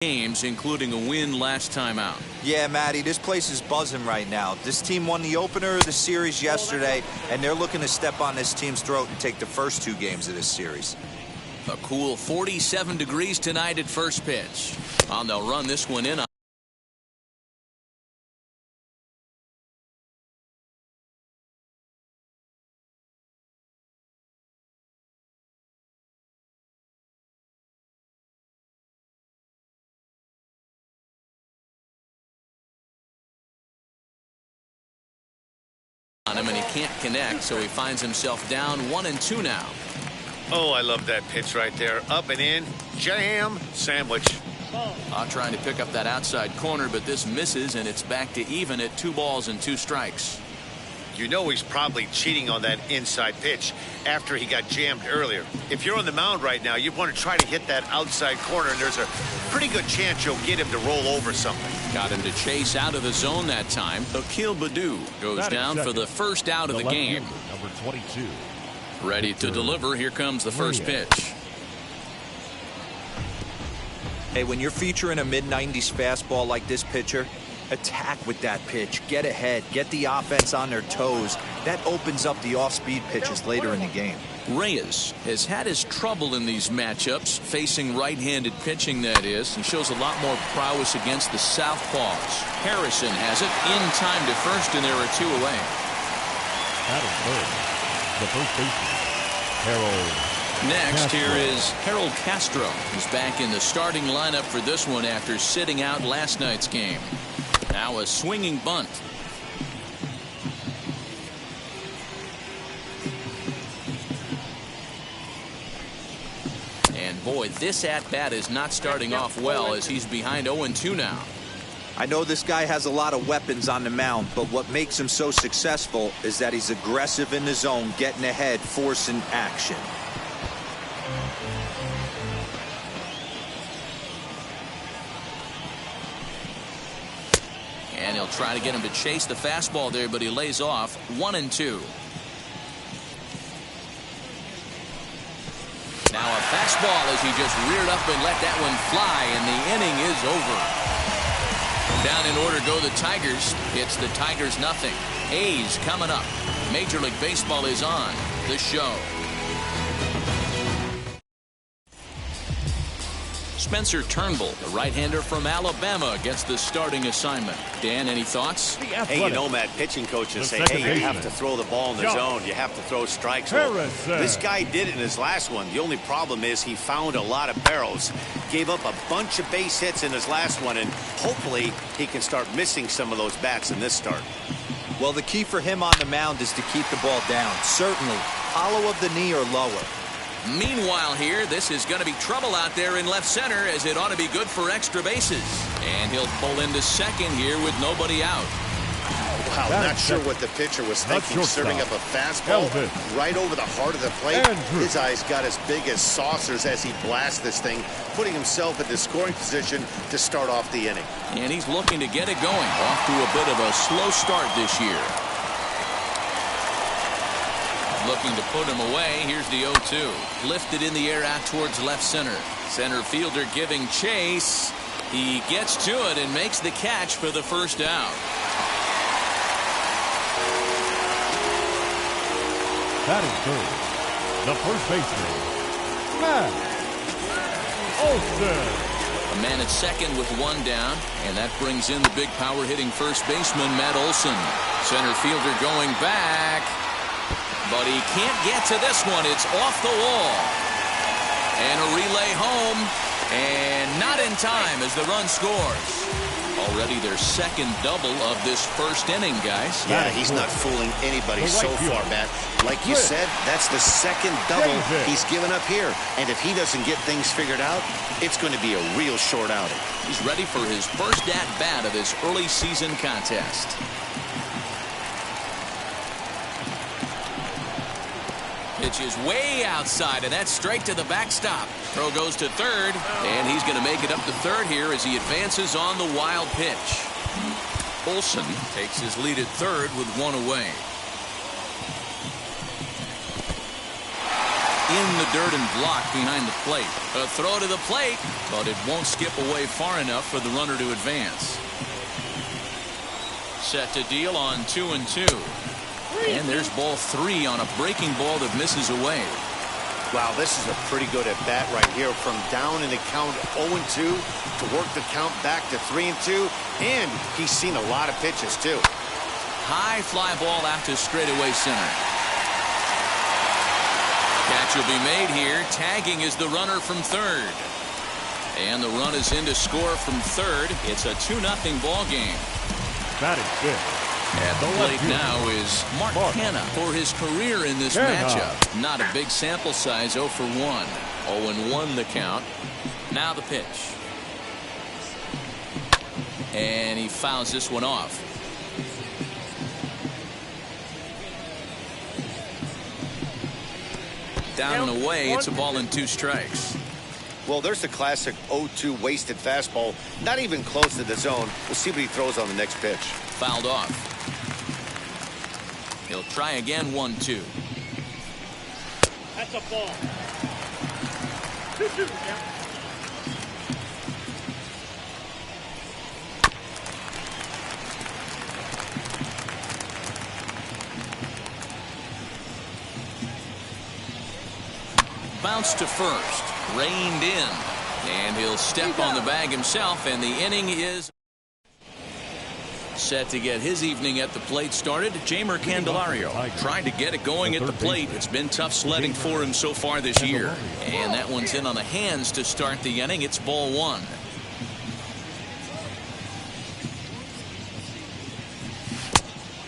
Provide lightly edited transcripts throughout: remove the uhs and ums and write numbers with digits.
games, including a win last time out. Yeah, Matty, this place is buzzing right now. This team won the opener of the series yesterday, and they're looking to step on this team's throat and take the first 2 games of this series. A cool 47 degrees tonight at first pitch. And they'll run this one in. And he can't connect, so he finds himself down 1-2 now. Oh, I love that pitch right there. Up and in, jam, sandwich. Trying to pick up that outside corner, but this misses, and it's back to even at 2 balls and 2 strikes. You know he's probably cheating on that inside pitch after he got jammed earlier. If you're on the mound right now, you want to try to hit that outside corner, and there's a pretty good chance you'll get him to roll over something. Got him to chase out of the zone that time. Akil Baddoo goes down for the first out of the game. Number 22. Ready to deliver. Here comes the first pitch. Hey, when you're featuring a mid-90s fastball like this pitcher, attack with that pitch. Get ahead. Get the offense on their toes. That opens up the off-speed pitches later in the game. Reyes has had his trouble in these matchups, facing right-handed pitching, that is. He shows a lot more prowess against the southpaws. Harrison has it in time to first, and there are 2 away. That is third. The first baseman, Harold. Next, here is Harold Castro. He's back in the starting lineup for this one after sitting out last night's game. Now a swinging bunt. And boy, this at-bat is not starting off well as he's behind 0-2 now. I know this guy has a lot of weapons on the mound, but what makes him so successful is that he's aggressive in the zone, getting ahead, forcing action. And he'll try to get him to chase the fastball there, but he lays off 1-2. Now a fastball as he just reared up and let that one fly, and the inning is over. Down in order go the Tigers. It's the Tigers nothing. A's coming up. Major League Baseball is on the show. Spencer Turnbull, the right-hander from Alabama, gets the starting assignment. Dan, any thoughts? Hey, you know, Matt, pitching coaches say, hey, you have to throw the ball in the zone. You have to throw strikes. Well, this guy did it in his last one. The only problem is he found a lot of barrels. Gave up a bunch of base hits in his last one, and hopefully he can start missing some of those bats in this start. Well, the key for him on the mound is to keep the ball down. Certainly, hollow of the knee or lower. Meanwhile here, this is going to be trouble out there in left center, as it ought to be good for extra bases. And he'll pull into second here with nobody out. Wow, not sure what the pitcher was thinking, serving up a fastball right over the heart of the plate. His eyes got as big as saucers as he blasts this thing, putting himself in the scoring position to start off the inning. And he's looking to get it going. Off to a bit of a slow start this year. Looking to put him away. Here's the 0-2. Lifted in the air out towards left center. Center fielder giving chase. He gets to it and makes the catch for the first out. That is third. The first baseman, Matt Olson. A man at second with 1 down, and that brings in the big power hitting first baseman, Matt Olson. Center fielder going back. But he can't get to this one. It's off the wall. And a relay home. And not in time as the run scores. Already their second double of this first inning, guys. Yeah, he's not fooling anybody so far, Matt. Like you said, that's the second double he's given up here. And if he doesn't get things figured out, it's going to be a real short outing. He's ready for his first at-bat of this early season contest. Pitch is way outside, and that's straight to the backstop. Throw goes to third, and he's going to make it up to third here as he advances on the wild pitch. Olson takes his lead at third with 1 away. in the dirt and blocked behind the plate. A throw to the plate, but it won't skip away far enough for the runner to advance. Set to deal on 2-2. And there's ball 3 on a breaking ball that misses away. Wow, this is a pretty good at bat right here. From down in the count 0-2 to work the count back to 3-2. And he's seen a lot of pitches, too. High fly ball out to straightaway center. Catch will be made here. Tagging is the runner from third. And the run is in to score from third. It's a 2-0 ball game. Batting fifth. At the plate now is Mark Hanna for his career in this matchup. Not a big sample size, 0 for 1. 0-1 the count. Now the pitch. And he fouls this one off. Down and away, it's a ball and 2 strikes. Well, there's the classic 0-2 wasted fastball. Not even close to the zone. We'll see what he throws on the next pitch. Fouled off. He'll try again, 1-2. That's a ball. 2-2. Yeah. Bounce to first. Reined in. And he'll step on the bag himself, and the inning is set to get his evening at the plate started. Jeimer Candelario tried to get it going at the plate. It's been tough sledding for him so far this year. And that one's in on the hands to start the inning. It's ball 1.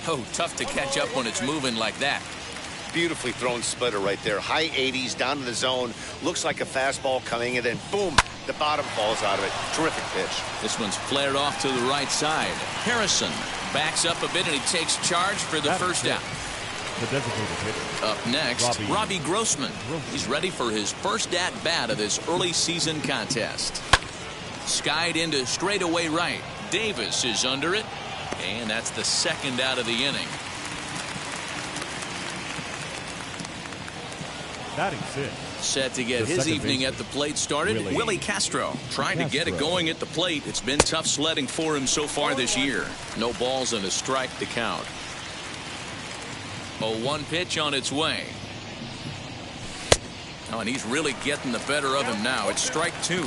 Oh, tough to catch up when it's moving like that. Beautifully thrown splitter right there. High 80s down to the zone. Looks like a fastball coming, and then boom, the bottom falls out of it. Terrific pitch. This one's flared off to the right side. Harrison backs up a bit, and he takes charge for the first out. The designated hitter. Up next, Robbie Grossman. He's ready for his first at-bat of this early season contest. Skied into straightaway right. Davis is under it, and that's the second out of the inning. Batting sixth. Set to get his evening at the plate started. Willie Castro trying to get it going at the plate. It's been tough sledding for him so far this year. No balls and a strike to count. 0-1 pitch on its way. Oh, and he's really getting the better of him now. It's strike 2.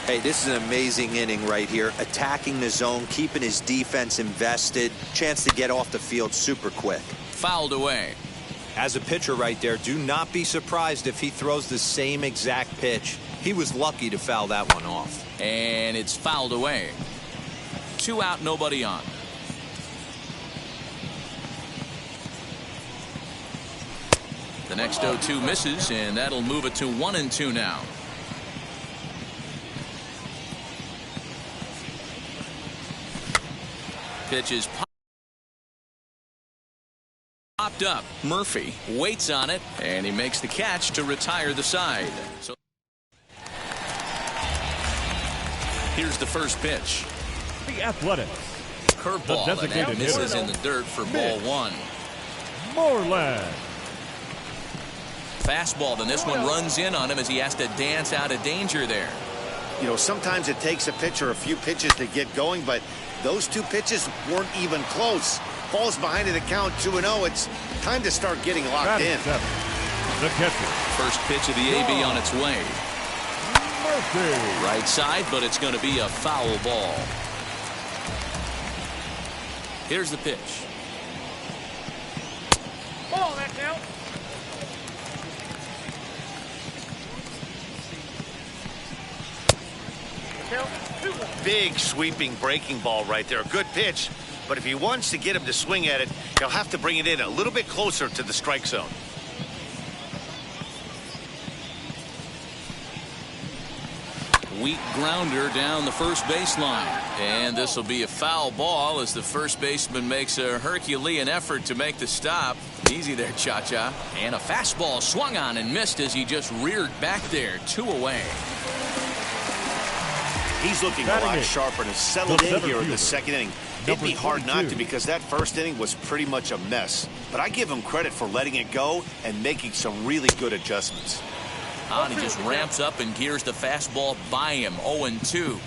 Hey, this is an amazing inning right here. Attacking the zone, keeping his defense invested. Chance to get off the field super quick. Fouled away. As a pitcher right there, do not be surprised if he throws the same exact pitch. He was lucky to foul that one off. And it's fouled away. 2 out, nobody on. The next 0-2 misses, and that'll move it to 1-2 now. Pitch is popped up. Murphy waits on it, and he makes the catch to retire the side. So here's the first pitch. The Athletics. Curveball, and that misses in the dirt for ball 1. Moreland. Fastball, then this one runs in on him as he has to dance out of danger there. You know, sometimes it takes a pitcher a few pitches to get going, but those 2 pitches weren't even close. Falls behind in the count 2-0. It's time to start getting locked in. The catcher. First pitch of the AB on its way. Murphy. Right side, but it's going to be a foul ball. Here's the pitch. Ball, that count. Big sweeping breaking ball right there. Good pitch. But if he wants to get him to swing at it, he'll have to bring it in a little bit closer to the strike zone. Weak grounder down the first baseline. And this will be a foul ball as the first baseman makes a Herculean effort to make the stop. Easy there, Cha-Cha. And a fastball swung on and missed as he just reared back there. 2 away. He's looking a lot sharper and has settled in here in the second inning. It'd be hard not to, because that first inning was pretty much a mess. But I give him credit for letting it go and making some really good adjustments. He just ramps up and gears the fastball by him. 0-2.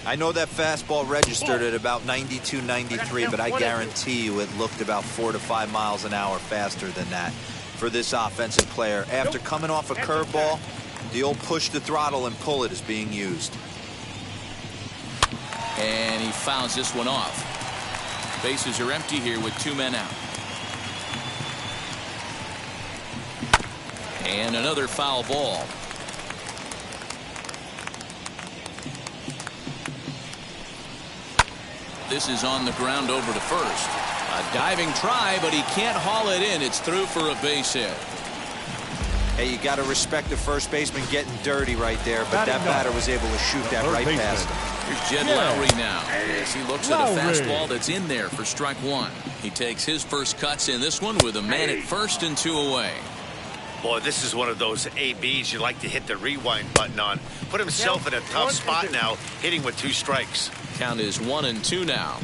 I know that fastball registered at about 92, 93, but I guarantee you it looked about 4 to 5 miles an hour faster than that for this offensive player. After coming off a curveball, the old push the throttle and pull it is being used. And he fouls this one off. Bases are empty here with 2 men out. And another foul ball. This is on the ground over to first. A diving try, but he can't haul it in. It's through for a base hit. Hey, you got to respect the first baseman getting dirty right there, but that batter was able to shoot that right past him. Here's Jed Lowry now as he looks at a fastball that's in there for strike one. He takes his first cuts in this one with a man at first and 2 away. Boy, this is one of those ABs you like to hit the rewind button on. Put himself in a tough spot now, hitting with 2 strikes. Count is 1-2 now.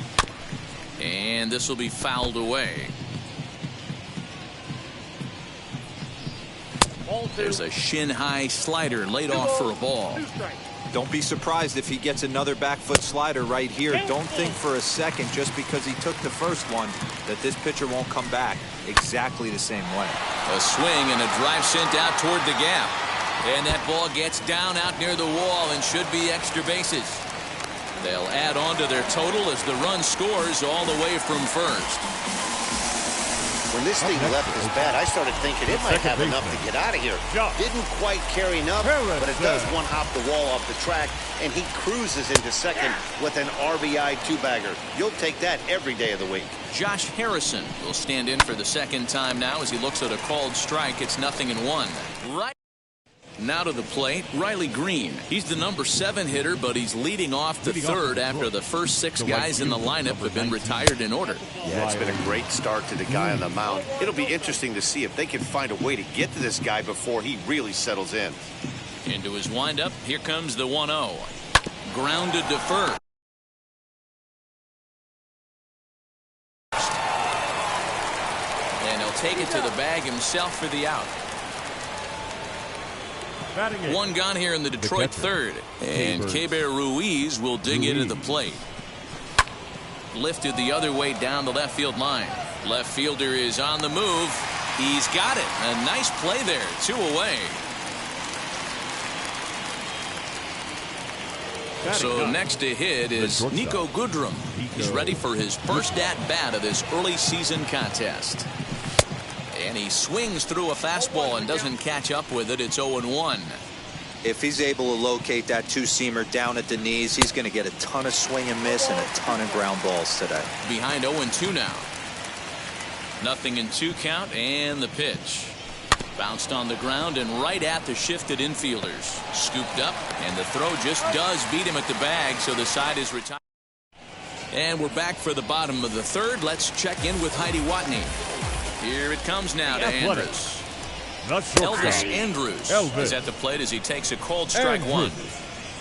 And this will be fouled away. There's a shin-high slider laid off for a ball. Don't be surprised if he gets another back foot slider right here. Don't think for a second, just because he took the first one, that this pitcher won't come back exactly the same way. A swing and a drive sent out toward the gap. And that ball gets down out near the wall and should be extra bases. They'll add on to their total as the run scores all the way from first. When this thing left his bat, I started thinking it might have enough to get out of here. Didn't quite carry enough, but it does one hop the wall off the track, and he cruises into second with an RBI 2-bagger. You'll take that every day of the week. Josh Harrison will stand in for the second time now as he looks at a called strike. It's 0-1. Right now to the plate, Riley Green. He's the number 7 hitter, but he's leading off the third after the first 6 guys in the lineup have been retired in order. Yeah, it's been a great start to the guy on the mound. It'll be interesting to see if they can find a way to get to this guy before he really settles in. Into his windup, here comes the 1-0. Grounded to first. And he'll take it to the bag himself for the out. One gone here in the Detroit third, and Keibert Ruiz will dig into the plate. Lifted the other way down the left field line. Left fielder is on the move. He's got it. A nice play there. 2 away. So next to hit is Niko Goodrum. He's ready for his first at-bat of this early season contest. And he swings through a fastball and doesn't catch up with it. It's 0-1. If he's able to locate that 2-seamer down at the knees, he's going to get a ton of swing and miss and a ton of ground balls today. Behind 0-2 now. 0-2 count, and the pitch. Bounced on the ground and right at the shifted infielders. Scooped up, and the throw just does beat him at the bag, so the side is retired. And we're back for the bottom of the third. Let's check in with Heidi Watney. Here it comes now to Andrus. Elvis Andrus is at the plate as he takes a cold strike one.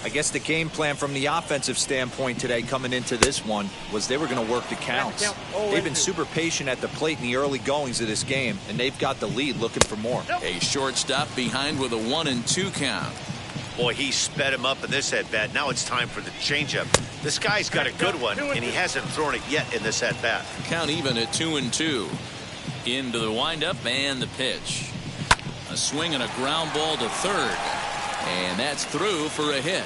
I guess the game plan from the offensive standpoint today coming into this one was they were going to work the counts. They've been super patient at the plate in the early goings of this game, and they've got the lead looking for more. A shortstop behind with a 1-2 count. Boy, he sped him up in this at-bat. Now it's time for the changeup. This guy's got a good one, and he hasn't thrown it yet in this at-bat. Count even at 2-2. Into the windup and the pitch. A swing and a ground ball to third. And that's through for a hit.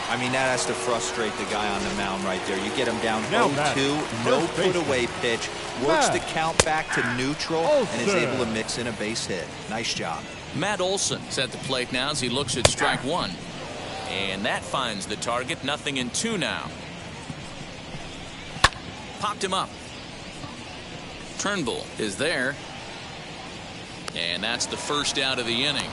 I mean, that has to frustrate the guy on the mound right there. You get him down 0-2, no put-away pitch, works the count back to neutral, and is able to mix in a base hit. Nice job. Matt Olson's at the plate now as he looks at strike one. And that finds the target. 0-2 now. Popped him up. Turnbull is there. And that's the first out of the inning.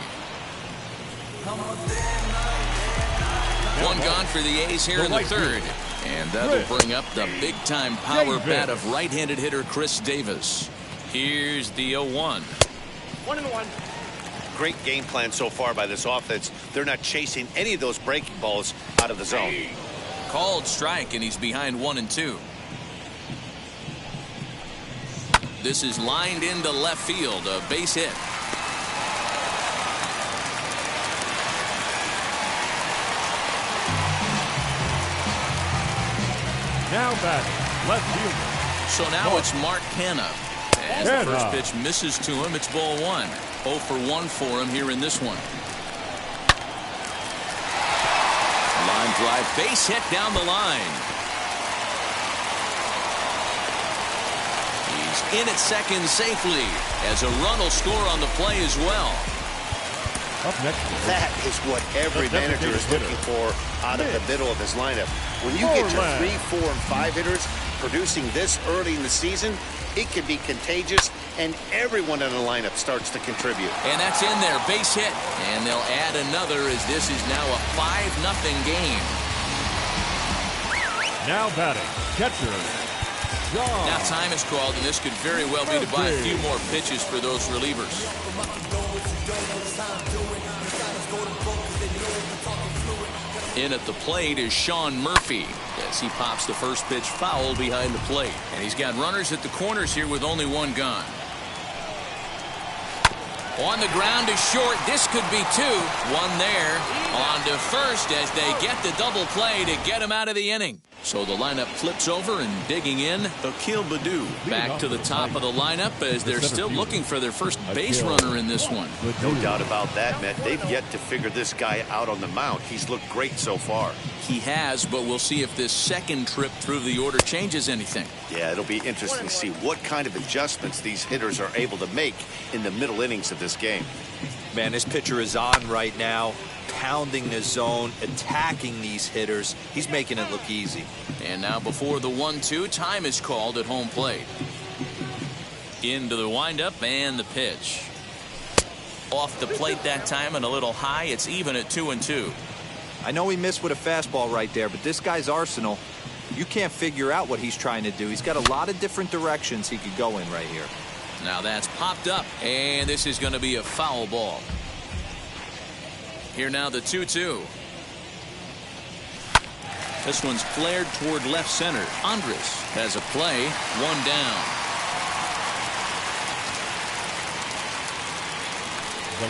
One gone for the A's here in the third. And that'll bring up the big-time power bat of right-handed hitter Chris Davis. Here's the 0-1. 1-1. Great game plan so far by this offense. They're not chasing any of those breaking balls out of the zone. Called strike, and he's behind 1-2. This is lined into left field, a base hit. Now batting, left fielder. So now it's Mark Canha. As the first pitch misses to him, it's ball 1. 0 for 1 for him here in this one. Line drive, base hit down the line. He's in at second safely, as a run will score on the play as well. Up next, that is what every manager is looking for out of the middle of his lineup. When you get your 3, 4, and 5 hitters producing this early in the season, it can be contagious, and everyone in the lineup starts to contribute. And that's in there, base hit. And they'll add another, as this is now a 5-0 game. now batting, catcher, John. Now time is called, and this could very well be to buy a few more pitches for those relievers. In at the plate is Sean Murphy as he pops the first pitch foul behind the plate. And he's got runners at the corners here with only one gone. On the ground is short. This could be 2. One there. On to first as they get the double play to get him out of the inning. So the lineup flips over, and digging in, Akil Baddoo back to the top of the lineup as they're still looking for their first base runner in this one. No doubt about that, Matt. They've yet to figure this guy out on the mound. He's looked great so far. He has, but we'll see if this second trip through the order changes anything. Yeah, it'll be interesting to see what kind of adjustments these hitters are able to make in the middle innings of this game. Man, this pitcher is on right now, pounding the zone, attacking these hitters. He's making it look easy. And now before the 1-2, time is called at home plate. Into the windup and the pitch. Off the plate that time and a little high. It's even at 2-2. I know he missed with a fastball right there, but this guy's arsenal, you can't figure out what he's trying to do. He's got a lot of different directions he could go in right here. Now that's popped up, and this is going to be a foul ball. Here now the 2-2. This one's flared toward left center. Andres has a play. 1 down.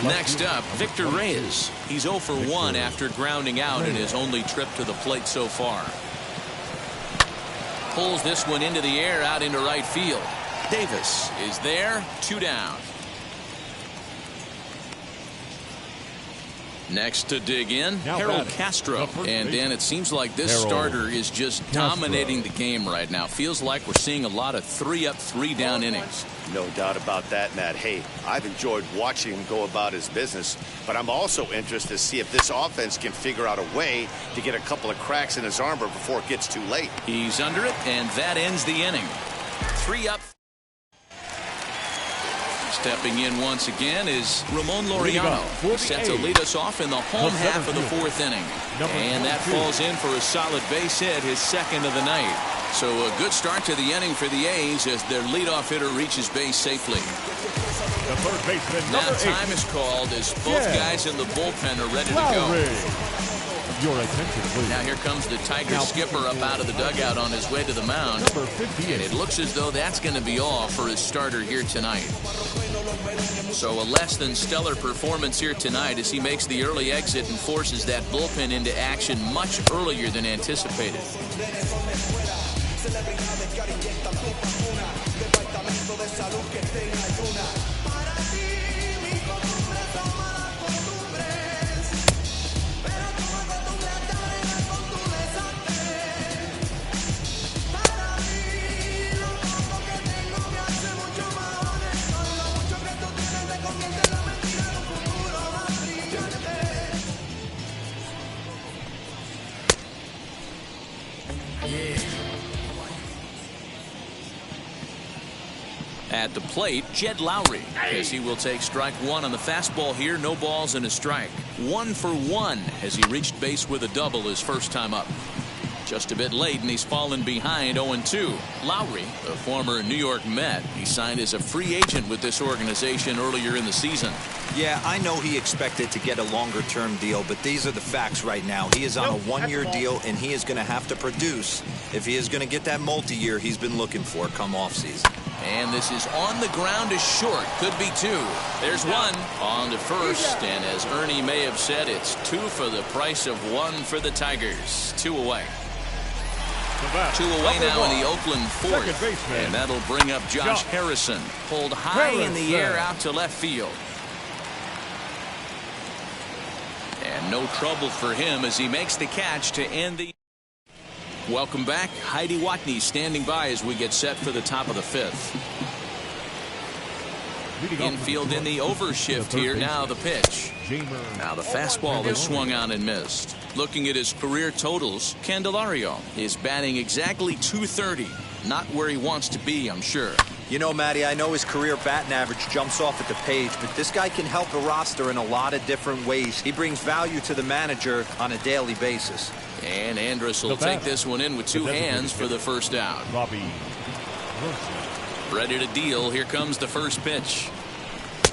Next up, Victor Reyes. He's 0 for 1 after grounding out in his only trip to the plate so far. Pulls this one into the air out into right field. Davis is there. 2 down. Next to dig in, Harold Castro. And Dan, it seems like this starter is just dominating the game right now. Feels like we're seeing a lot of 3-up, 3-down innings. No doubt about that, Matt. Hey, I've enjoyed watching him go about his business, but I'm also interested to see if this offense can figure out a way to get a couple of cracks in his armor before it gets too late. He's under it, and that ends the inning. 3-up. Stepping in once again is Ramon Laureano, set to lead us off in the home half of the 4th inning. And that falls in for a solid base hit, his second of the night. So a good start to the inning for the A's as their leadoff hitter reaches base safely. The third baseman, now time is called as both guys in the bullpen are ready to go. Your attention, please. Now here comes the Tiger skipper up out of the dugout on his way to the mound. And it looks as though that's going to be all for his starter here tonight. So a less than stellar performance here tonight as he makes the early exit and forces that bullpen into action much earlier than anticipated. At the plate, Jed Lowry, as he will take strike 1 on the fastball here. No balls and a strike. 1 for 1 as he reached base with a double his first time up. Just a bit late, and he's fallen behind 0-2. Lowry, the former New York Met, he signed as a free agent with this organization earlier in the season. Yeah, I know he expected to get a longer-term deal, but these are the facts right now. He is on a one-year deal, and he is going to have to produce if he is going to get that multi-year he's been looking for come offseason. And this is on the ground is short. Could be two. There's one on to first, and as Ernie may have said, it's 2 for the price of 1 for the Tigers. 2 away. 2 away now in the Oakland fourth, and that'll bring up Josh Harrison. Pulled high in the air out to left field. And no trouble for him as he makes the catch to end the... Welcome back. Heidi Watney standing by as we get set for the top of the 5th. Infield in the overshift here. Now the pitch. Now the fastball is swung on and missed. Looking at his career totals, Candelario is batting exactly .230. Not where he wants to be, I'm sure. You know, Matty, I know his career batting average jumps off at the page, but this guy can help the roster in a lot of different ways. He brings value to the manager on a daily basis. And Andrus will take this one in with 2 hands for the first out. Ready to deal. Here comes the first pitch.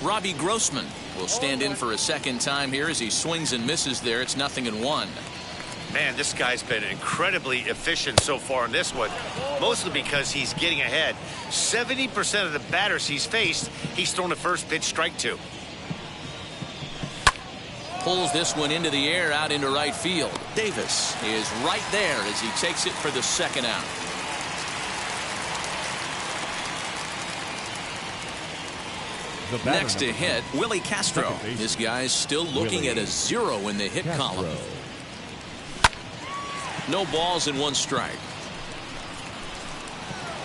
Robbie Grossman will stand in for a second time here as he swings and misses there. It's 0-1. Man, this guy's been incredibly efficient so far in this one, mostly because he's getting ahead. 70% of the batters he's faced, he's thrown the first pitch strike to. Pulls this one into the air out into right field. Davis is right there as he takes it for the second out. Next to hit, Willie Castro. This guy's still looking at a 0 in the hit column. No balls and 1 strike.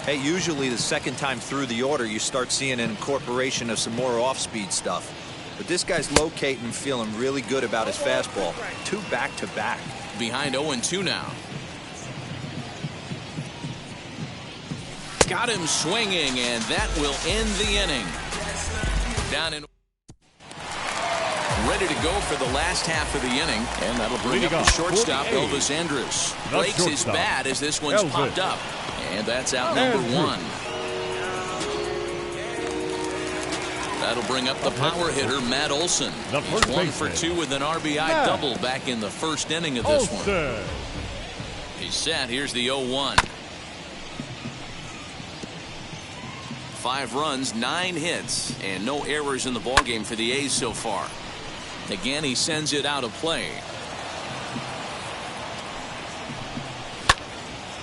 Hey, usually the second time through the order you start seeing an incorporation of some more off-speed stuff. But this guy's locating and feeling really good about his fastball. 2 back-to-back. Behind 0-2 now. Got him swinging, and that will end the inning. Down in... Ready to go for the last half of the inning, and that'll bring up the shortstop, Elvis Andrus. Breaks his bat as this one's popped up, and that's out number 1. That'll bring up the power hitter, Matt Olson. He's 1 for 2 with an RBI double back in the first inning of this one. He's set. Here's the 0-1. 5 runs, 9 hits, and no errors in the ballgame for the A's so far. Again, he sends it out of play.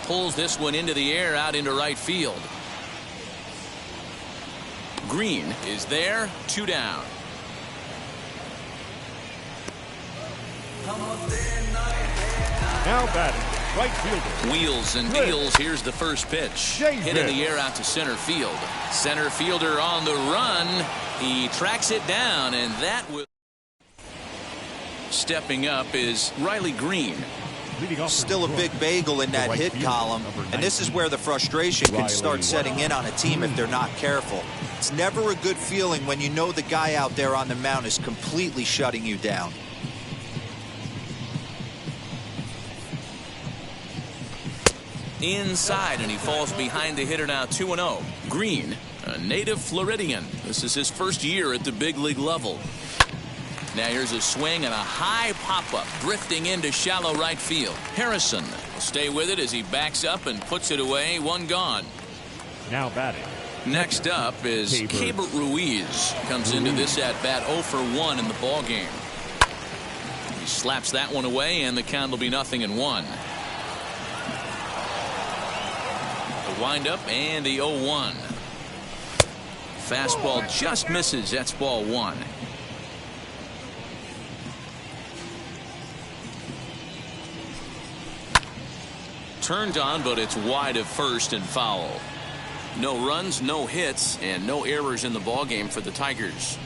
Pulls this one into the air out into right field. Green is there, 2 down. Now batting, right fielder. Wheels and deals. Here's the first pitch. Hit in the air out to center field. Center fielder on the run. He tracks it down, and that will... Stepping up is Riley Green. Still a big bagel in that hit column, and this is where the frustration can start setting in on a team if they're not careful. It's never a good feeling when you know the guy out there on the mound is completely shutting you down. Inside, and he falls behind the hitter now. 2-0. Green, a native Floridian. This is his first year at the big league level. Now here's a swing and a high pop-up drifting into shallow right field. Harrison will stay with it as he backs up and puts it away. 1 gone. Now batting. Next up is Keibert Ruiz. Comes into this at bat 0 for 1 in the ball game. He slaps that one away, and the count will be 0-1. The windup and the 0-1. Fastball just misses. That's ball 1. Turned on, but it's wide of first and foul. No runs, no hits, and no errors in the ballgame for the Tigers.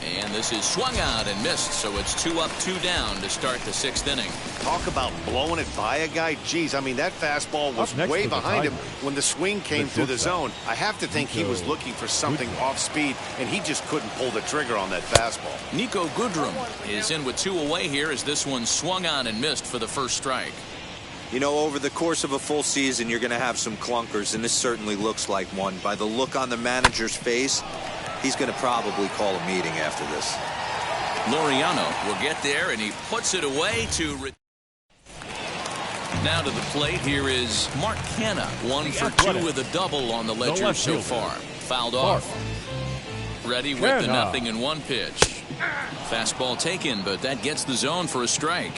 And this is swung out and missed, so it's 2 up, 2 down to start the 6th inning. Talk about blowing it by a guy. Geez, I mean, that fastball was way behind him when the swing came through the zone. I have to think he was looking for something off speed, and he just couldn't pull the trigger on that fastball. Niko Goodrum is in with 2 away here as this one swung on and missed for the first strike. You know, over the course of a full season, you're going to have some clunkers, and this certainly looks like one. By the look on the manager's face, he's going to probably call a meeting after this. Laureano will get there, and he puts it away to... Now to the plate, here is Mark Canha. 1 for 2 with a double on the ledger so far. Fouled off. Ready with the 0-1 pitch. Fastball taken, but that gets the zone for a strike.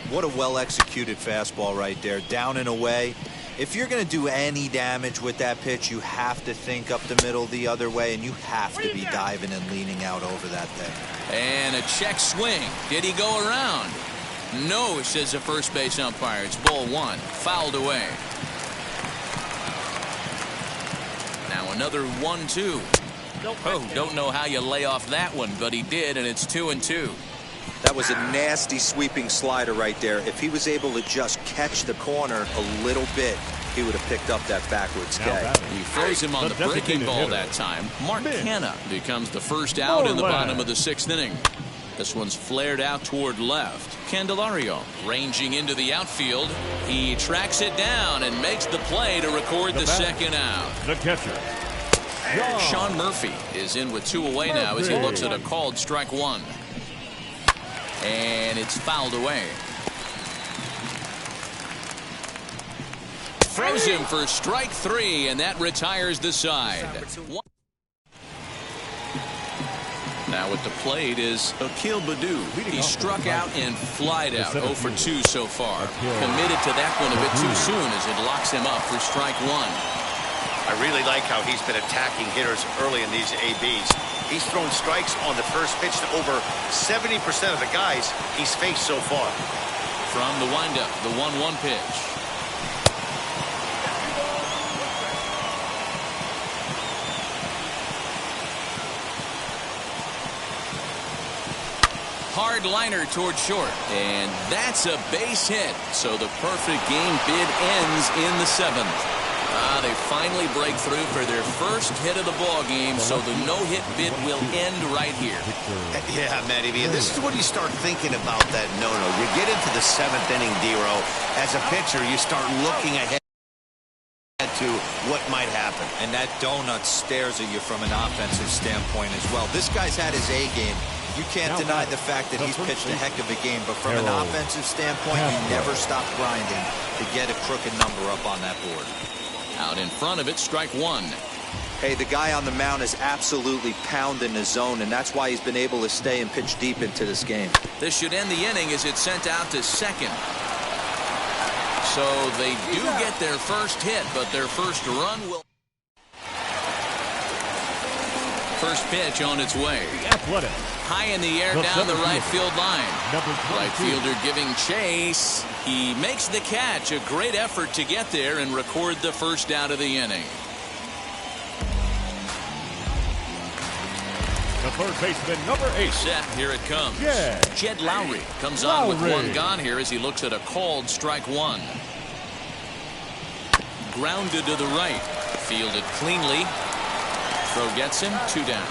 What a well-executed fastball right there. Down and away. If you're going to do any damage with that pitch, you have to think up the middle the other way, and you have to be diving and leaning out over that thing. And a check swing. Did he go around? No, says the first base umpire. It's ball 1. Fouled away. Now another 1-2. Oh, don't know how you lay off that one, but he did, and it's 2-2. That was a nasty sweeping slider right there. If he was able to just catch the corner a little bit, he would have picked up that backwards K. He froze him on the breaking ball that time. Mark Canha becomes the first out in the bottom of the 6th inning. This one's flared out toward left. Candelario ranging into the outfield. He tracks it down and makes the play to record the second out. The catcher, Sean Murphy is in with 2 away now as he looks at a called strike 1. And it's fouled away. Throws him for strike 3, and that retires the side. Now at the plate is Akil Baddoo. He struck out and flied out. 0 for 2 so far. Committed to that one a bit too soon as it locks him up for strike 1. I really like how he's been attacking hitters early in these ABs. He's thrown strikes on the first pitch to over 70% of the guys he's faced so far. From the windup, the 1-1 pitch. Hard liner toward short, and that's a base hit. So the perfect game bid ends in the 7th. They finally break through for their first hit of the ball game, so the no-hit bid will end right here. Yeah, Matty V, this is when you start thinking about that no-no. You get into the 7th inning, D-Row. As a pitcher, you start looking ahead to what might happen. And that donut stares at you from an offensive standpoint as well. This guy's had his A game. You can't deny the fact that he's pitched a heck of a game, but from an offensive standpoint, he never stopped grinding to get a crooked number up on that board. Out in front of it, strike 1. Hey, the guy on the mound is absolutely pounding the zone, and that's why he's been able to stay and pitch deep into this game. This should end the inning as it's sent out to second. So they do get their first hit, but their first run will... First pitch on its way. High in the air down the right field line. Right fielder giving chase. He makes the catch. A great effort to get there and record the first out of the inning. the third baseman, number 8. Set, here it comes. Jed Lowrie comes on with 1 gone here as he looks at a called strike 1. Grounded to the right. Fielded cleanly. Throw gets him, 2 down.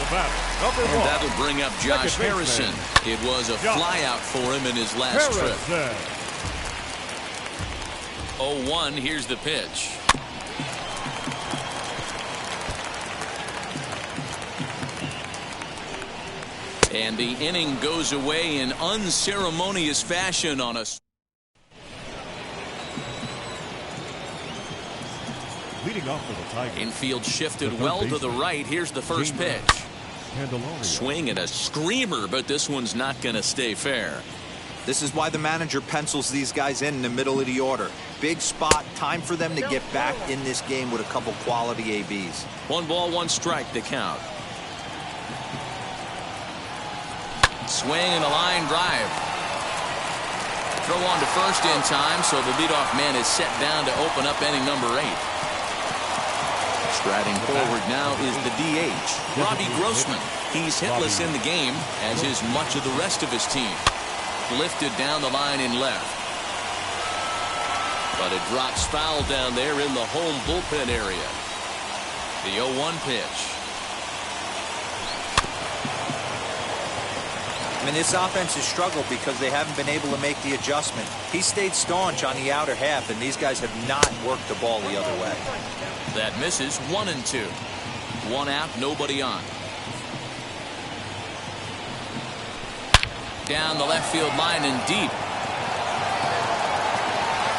And that'll bring up Josh Harrison. It was a flyout for him in his last trip. 0-1, here's the pitch. And the inning goes away in unceremonious fashion on a... Leading off for the Tigers. Infield shifted well to the right. Here's the first pitch. Swing and a screamer, but this one's not going to stay fair. This is why the manager pencils these guys in the middle of the order. Big spot, time for them to get back in this game with a couple quality ABs. 1 ball, 1 strike to count. Swing and a line drive. Throw on to first in time, so the leadoff man is set down to open up inning number 8. Striding forward now is the DH, Robbie Grossman. He's hitless in the game, as is much of the rest of his team. Lifted down the line in left. But it drops foul down there in the home bullpen area. The 0-1 pitch. mean, this offense has struggled because they haven't been able to make the adjustment. He stayed staunch on the outer half, and these guys have not worked the ball the other way. That misses. 1-2. 1 out, nobody on. Down the left field line and deep.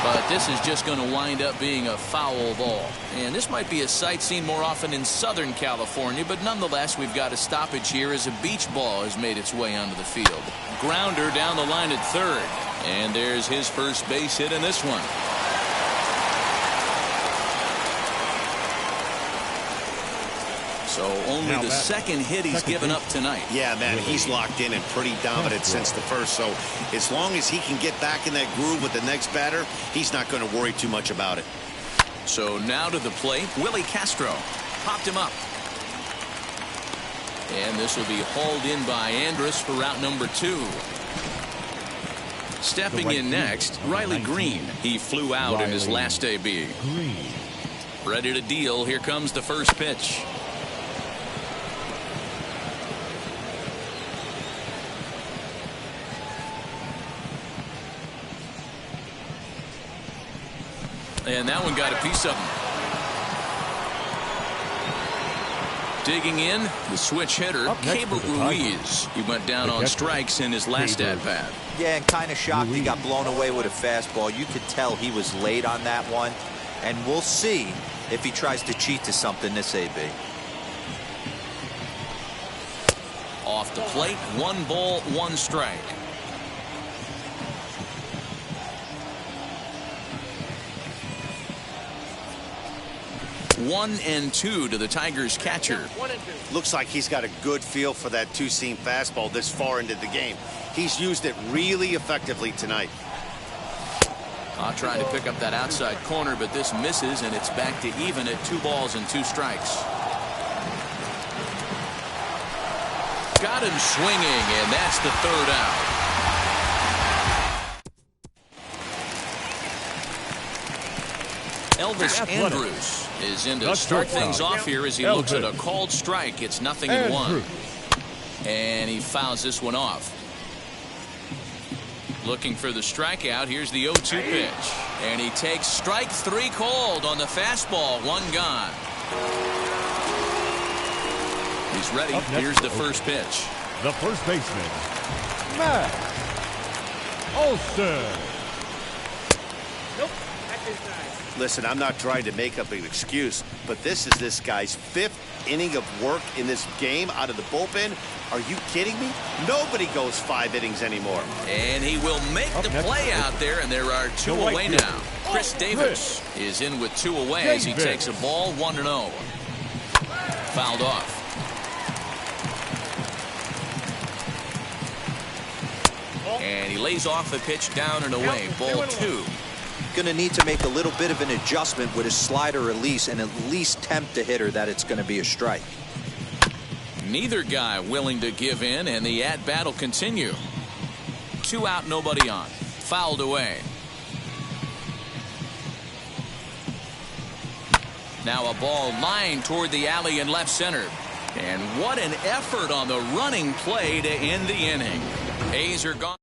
But this is just going to wind up being a foul ball. And this might be a sight seen more often in Southern California, but nonetheless, we've got a stoppage here as a beach ball has made its way onto the field. Grounder down the line at third. And there's his first base hit in this one. So only the second hit he's given up tonight. Yeah, man, he's locked in and pretty dominant since the first. So as long as he can get back in that groove with the next batter, he's not going to worry too much about it. So now to the plate, Willie Castro. Popped him up. And this will be hauled in by Andrus for route number 2. Stepping in next, Riley Green. He flew out in his last AB. Ready to deal. Here comes the first pitch. And that one got a piece of him. Digging in, the switch hitter, Keibert Ruiz. He went down on strikes in his last at-bat. Yeah, and kind of shocked he got blown away with a fastball. You could tell he was late on that one. And we'll see if he tries to cheat to something this AB. Off the plate, 1 ball, 1 strike. One and 2 to the Tigers catcher. Looks like he's got a good feel for that two-seam fastball this far into the game. He's used it really effectively tonight. I'll try to pick up that outside corner, but this misses, and it's back to even at 2 balls and 2 strikes. Got him swinging, and that's the 3rd out. Elvis Andrus is in to start things off here as he looks at a called strike. It's 0-1. And he fouls this one off. Looking for the strikeout. Here's the 0-2 pitch. And he takes strike 3 called on the fastball. 1 gone. He's ready. Here's the first pitch. The first baseman, Matt Olson. Listen, I'm not trying to make up an excuse, but this is this guy's 5th inning of work in this game out of the bullpen. Are you kidding me? Nobody goes 5 innings anymore. And he will make the play out there, and there are 2 away now. Chris Davis is in with 2 away as he takes a ball 1-0. Fouled off. And he lays off the pitch down and away. Ball 2. Going to need to make a little bit of an adjustment with his slider release and at least tempt the hitter that it's going to be a strike. Neither guy willing to give in, and the at-bat will continue. 2 out, nobody on. Fouled away. Now a ball lined toward the alley in left center. And what an effort on the running play to end the inning. A's are gone.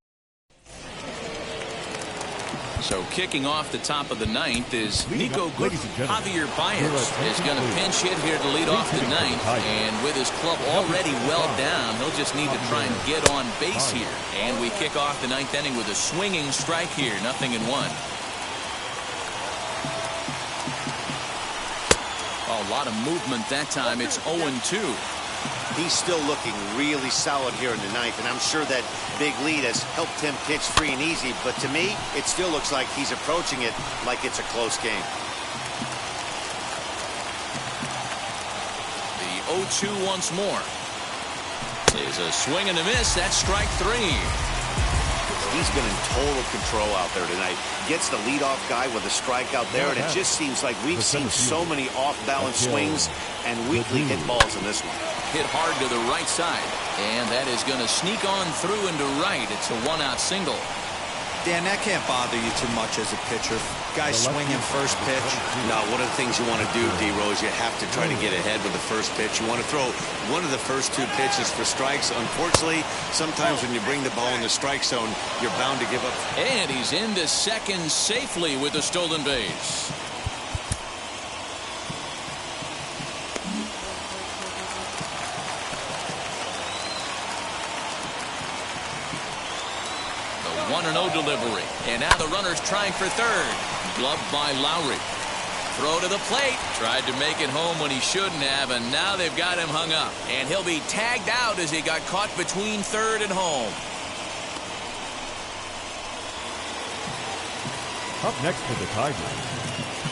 So kicking off the top of the 9th is Nico Good. Javier Baez is going to pinch hit here to lead off the 9th. And with his club already well down, he'll just need to try and get on base here. And we kick off the 9th inning with a swinging strike here. 0-1. A lot of movement that time. It's 0-2. He's still looking really solid here in the 9th, and I'm sure that big lead has helped him pitch free and easy, but to me, it still looks like he's approaching it like it's a close game. The 0-2 once more. Is a swing and a miss. That's strike 3. He's been in total control out there tonight. Gets the leadoff guy with a strikeout there, and it just seems like we've seen so many off-balance swings and weakly hit balls in this one. Hit hard to the right side, and that is going to sneak on through into right. It's a 1-out single. Dan, that can't bother you too much as a pitcher. Guys swinging first pitch. No, one of the things you want to do, D-Rose, you have to try to get ahead with the first pitch. You want to throw one of the first two pitches for strikes. Unfortunately, sometimes when you bring the ball in the strike zone, you're bound to give up. And he's into second safely with a stolen base. The 1-0 delivery. And now the runner's trying for third. Gloved by Lowry. Throw to the plate. Tried to make it home when he shouldn't have, and now they've got him hung up. And he'll be tagged out as he got caught between third and home. Up next for the Tigers,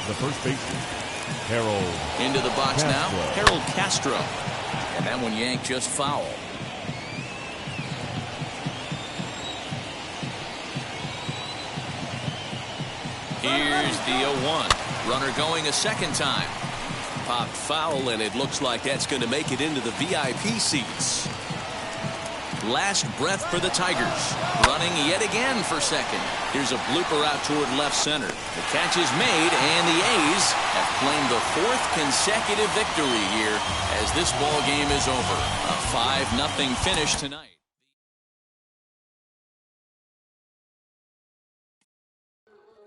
the first baseman, Harold. Into the box Castro. now, Harold Castro. And that one yanked just foul. Here's the 0-1. Runner going a second time. Popped foul, and it looks like that's going to make it into the VIP seats. Last breath for the Tigers. Running yet again for second. Here's a blooper out toward left center. The catch is made, and the A's have claimed the fourth consecutive victory here as this ball game is over. A 5-0 finish tonight.